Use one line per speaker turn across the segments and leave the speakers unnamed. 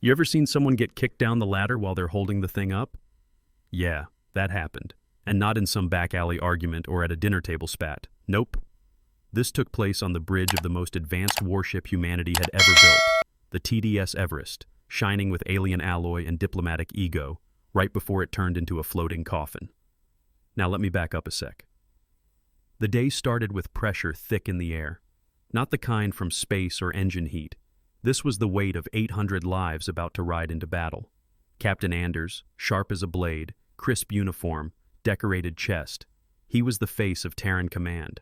You ever seen someone get kicked down the ladder while they're holding the thing up? Yeah, that happened. And not in some back alley argument or at a dinner table spat. Nope. This took place on the bridge of the most advanced warship humanity had ever built, the TDS Everest, shining with alien alloy and diplomatic ego, right before it turned into a floating coffin. Now let me back up a sec. The day started with pressure thick in the air. Not the kind from space or engine heat. This was the weight of 800 lives about to ride into battle. Captain Anders, sharp as a blade, crisp uniform, decorated chest. He was the face of Terran Command.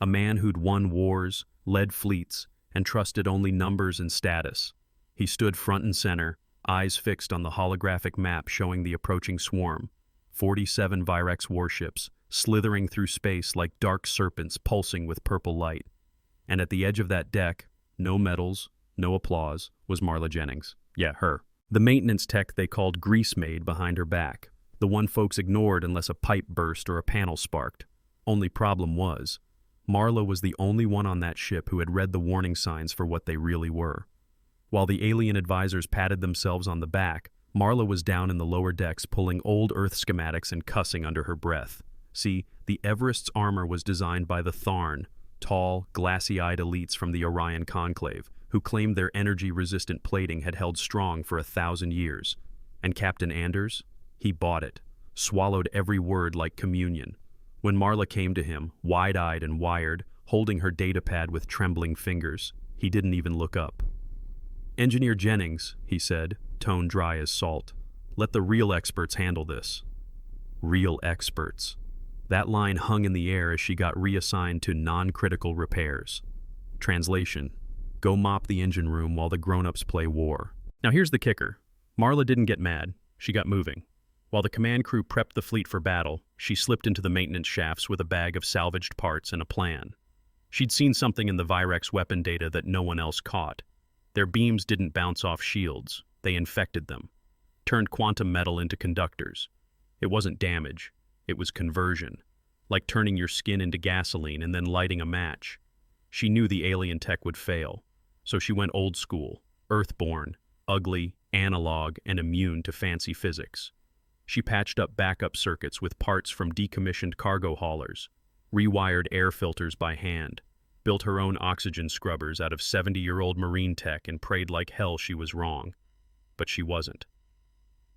A man who'd won wars, led fleets, and trusted only numbers and status. He stood front and center, eyes fixed on the holographic map showing the approaching swarm. 47 Virex warships, slithering through space like dark serpents pulsing with purple light. And at the edge of that deck, no medals, no applause, was Marla Jennings. Yeah, her. The maintenance tech they called Grease Maid behind her back. The one folks ignored unless a pipe burst or a panel sparked. Only problem was, Marla was the only one on that ship who had read the warning signs for what they really were. While the alien advisors patted themselves on the back, Marla was down in the lower decks pulling old Earth schematics and cussing under her breath. See, the Everest's armor was designed by the Tharn, tall, glassy-eyed elites from the Orion Conclave, who claimed their energy-resistant plating had held strong for 1,000 years. And Captain Anders? He bought it, swallowed every word like communion. When Marla came to him, wide-eyed and wired, holding her datapad with trembling fingers, he didn't even look up. "Engineer Jennings," he said, tone dry as salt, "let the real experts handle this." Real experts. That line hung in the air as she got reassigned to non-critical repairs. Translation: go mop the engine room while the grown-ups play war. Now here's the kicker. Marla didn't get mad. She got moving. While the command crew prepped the fleet for battle, she slipped into the maintenance shafts with a bag of salvaged parts and a plan. She'd seen something in the Virex weapon data that no one else caught. Their beams didn't bounce off shields. They infected them. Turned quantum metal into conductors. It wasn't damage. It was conversion. Like turning your skin into gasoline and then lighting a match. She knew the alien tech would fail. So she went old school, earthborn, ugly, analog, and immune to fancy physics. She patched up backup circuits with parts from decommissioned cargo haulers, rewired air filters by hand, built her own oxygen scrubbers out of 70-year-old marine tech and prayed like hell she was wrong. But she wasn't.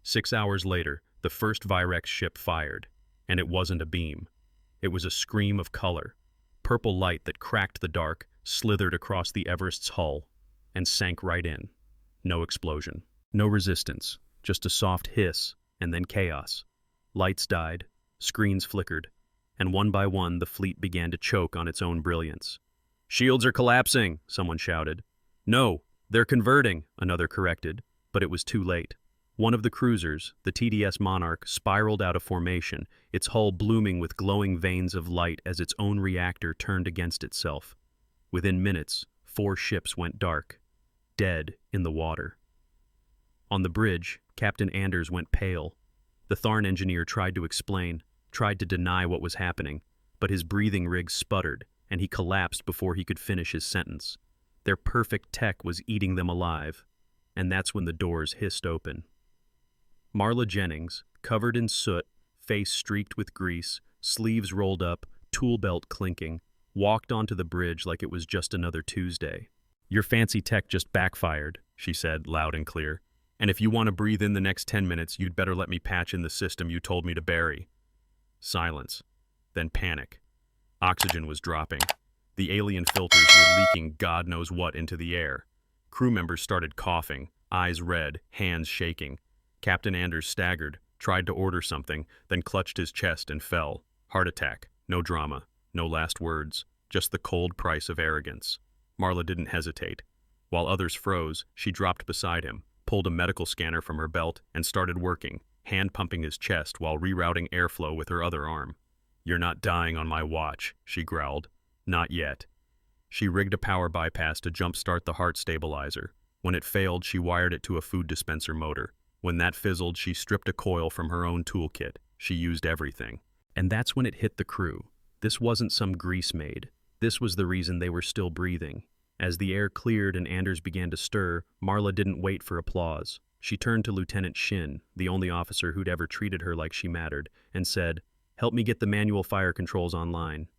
6 hours later, the first Virex ship fired, and it wasn't a beam. It was a scream of color. Purple light that cracked the dark, slithered across the Everest's hull, and sank right in. No explosion. No resistance. Just a soft hiss, and then chaos. Lights died, screens flickered, and one by one the fleet began to choke on its own brilliance. "Shields are collapsing," someone shouted. "No, they're converting," another corrected, but it was too late. One of the cruisers, the TDS Monarch, spiraled out of formation, its hull blooming with glowing veins of light as its own reactor turned against itself. Within minutes, 4 ships went dark, dead in the water. On the bridge, Captain Anders went pale. The Tharn engineer tried to explain, tried to deny what was happening, but his breathing rig sputtered, and he collapsed before he could finish his sentence. Their perfect tech was eating them alive, and that's when the doors hissed open. Marla Jennings, covered in soot, face streaked with grease, sleeves rolled up, tool belt clinking, walked onto the bridge like it was just another Tuesday. "Your fancy tech just backfired," she said, loud and clear. "And if you want to breathe in the next 10 minutes, you'd better let me patch in the system you told me to bury." Silence. Then panic. Oxygen was dropping. The alien filters were leaking God knows what into the air. Crew members started coughing, eyes red, hands shaking. Captain Anders staggered, tried to order something, then clutched his chest and fell. Heart attack. No drama. No last words. Just the cold price of arrogance. Marla didn't hesitate. While others froze, she dropped beside him, pulled a medical scanner from her belt, and started working, hand-pumping his chest while rerouting airflow with her other arm. "You're not dying on my watch," she growled. "Not yet." She rigged a power bypass to jump-start the heart stabilizer. When it failed, she wired it to a food dispenser motor. When that fizzled, she stripped a coil from her own toolkit. She used everything. And that's when it hit the crew. This wasn't some grease maid. This was the reason they were still breathing. As the air cleared and Anders began to stir, Marla didn't wait for applause. She turned to Lieutenant Shin, the only officer who'd ever treated her like she mattered, and said, "Help me get the manual fire controls online."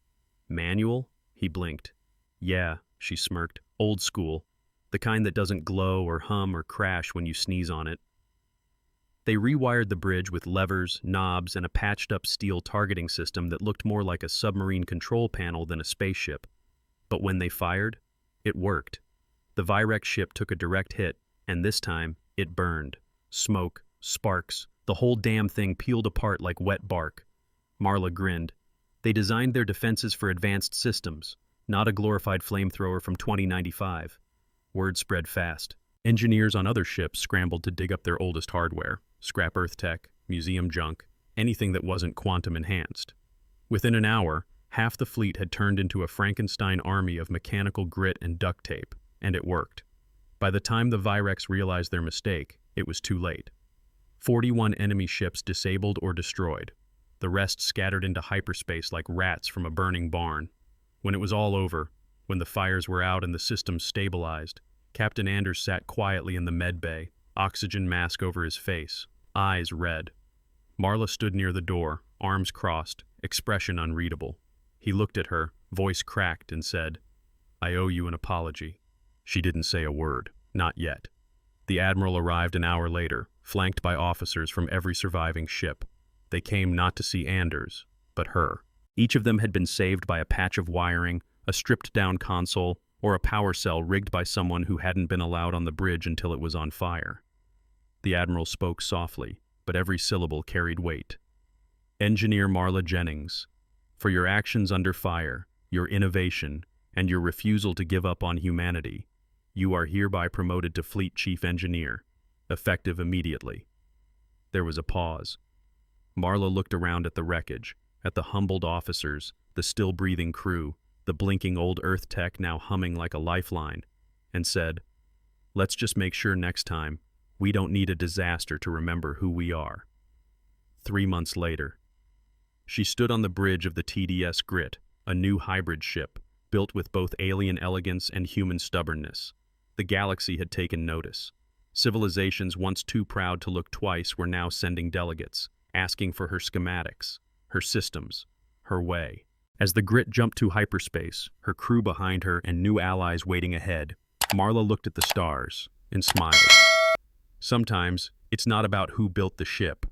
"Manual?" He blinked. "Yeah," she smirked. "Old school. The kind that doesn't glow or hum or crash when you sneeze on it." They rewired the bridge with levers, knobs, and a patched-up steel targeting system that looked more like a submarine control panel than a spaceship. But when they fired, it worked. The Virex ship took a direct hit, and this time, it burned. Smoke, sparks, the whole damn thing peeled apart like wet bark. Marla grinned. They designed their defenses for advanced systems, not a glorified flamethrower from 2095. Word spread fast. Engineers on other ships scrambled to dig up their oldest hardware, scrap Earth tech, museum junk, anything that wasn't quantum-enhanced. Within an hour, half the fleet had turned into a Frankenstein army of mechanical grit and duct tape, and it worked. By the time the Virex realized their mistake, it was too late. 41 enemy ships disabled or destroyed. The rest scattered into hyperspace like rats from a burning barn. When it was all over, when the fires were out and the system stabilized, Captain Anders sat quietly in the med bay, oxygen mask over his face, eyes red. Marla stood near the door, arms crossed, expression unreadable. He looked at her, voice cracked, and said, "I owe you an apology." She didn't say a word, not yet. The Admiral arrived an hour later, flanked by officers from every surviving ship. They came not to see Anders, but her. Each of them had been saved by a patch of wiring, a stripped-down console, or a power cell rigged by someone who hadn't been allowed on the bridge until it was on fire. The Admiral spoke softly, but every syllable carried weight. "Engineer Marla Jennings, for your actions under fire, your innovation, and your refusal to give up on humanity, you are hereby promoted to Fleet Chief Engineer, effective immediately." There was a pause. Marla looked around at the wreckage, at the humbled officers, the still-breathing crew, the blinking old Earth tech now humming like a lifeline, and said, "Let's just make sure next time we don't need a disaster to remember who we are." 3 months later. She stood on the bridge of the TDS Grit, a new hybrid ship, built with both alien elegance and human stubbornness. The galaxy had taken notice. Civilizations once too proud to look twice were now sending delegates, asking for her schematics, her systems, her way. As the Grit jumped to hyperspace, her crew behind her and new allies waiting ahead, Marla looked at the stars and smiled. Sometimes, it's not about who built the ship.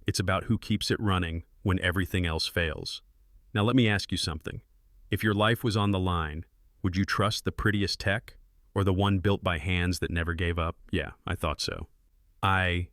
It's about who keeps it running when everything else fails. Now let me ask you something. If your life was on the line, would you trust the prettiest tech or the one built by hands that never gave up? Yeah, I thought so. I